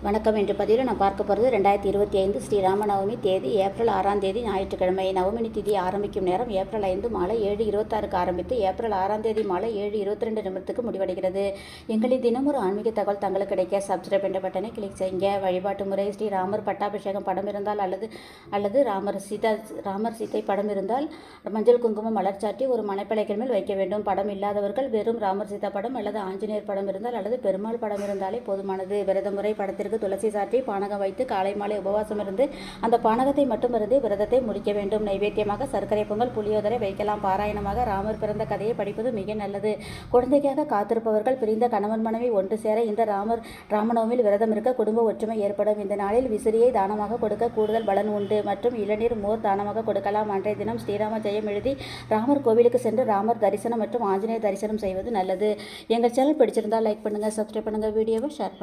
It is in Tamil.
வணக்கம். என்ற பதிவில் நான் பார்க்க போகிறது 2025 ஸ்ரீராமநவமி தேதி ஏப்ரல் 6ஆம் தேதி ஞாயிற்றுக்கிழமை. நவமி திதி ஆரம்பிக்கும் நேரம் ஏப்ரல் 5 மாலை 7:26க்கு ஆரம்பித்து ஏப்ரல் 6ஆம் தேதி மாலை 7:22 நிமிடத்துக்கு எங்களின் தினமொரு ஆன்மீக தகவல் தங்களுக்கு கிடைக்க சப்ஸ்கிரைப் என்ற பட்டனை கிளிக் செய்யுங்க. வழிபாட்டு முறை: ஸ்ரீராமர் பட்டாபிஷேகம் படம் இருந்தால் அல்லது ராமர் சீதை படம் இருந்தால் மஞ்சள் குங்குமம் மலர்ச்சாட்டி ஒரு மணப்பலகையின் மேல் வைக்க வேண்டும். படம் இல்லாதவர்கள் வெறும் ராமர் சீதா படம் அல்லது ஆஞ்சநேயர் படம் இருந்தால் அல்லது பெருமாள் படம் இருந்தாலே போதுமானது. விரத முறை: படத்திற்கு துளசி சாற்றி பானகம் வைத்து காலை மாலை உபவாசம் இருந்து அந்த பானகத்தை மட்டும் இருந்து விரதத்தை முடிக்க வேண்டும். நைவேத்தியமாக சர்க்கரை பொங்கல் புளியோதரை வைக்கலாம். பாராயணமாக ராமர் பிறந்த கதையை படிப்பது மிக நல்லது. குழந்தைக்காக காத்திருப்பவர்கள் பிரிந்த கணவன் மனைவி ஒன்று சேர இந்த ராமநவமியில் விரதம் இருக்க குடும்ப ஒற்றுமை ஏற்படும். இந்த நாளில் விசிறியை தானமாக கொடுக்க கூடுதல் பலன் உண்டு. மற்றும் இளநீர் மோர் தானமாக கொடுக்கலாம். அன்றைய தினம் ஸ்ரீராம ஜெயம் எழுதி ராமர் கோவிலுக்கு சென்று ராமர் தரிசனம் மற்றும் ஆஞ்சநேயர் தரிசனம் செய்வது நல்லது. எங்கள் சேனல் பிடிச்சிருந்தால் லைக் பண்ணுங்க, சப்ஸ்கிரைப் பண்ணுங்க, வீடியோவை ஷேர் பண்ணுங்க.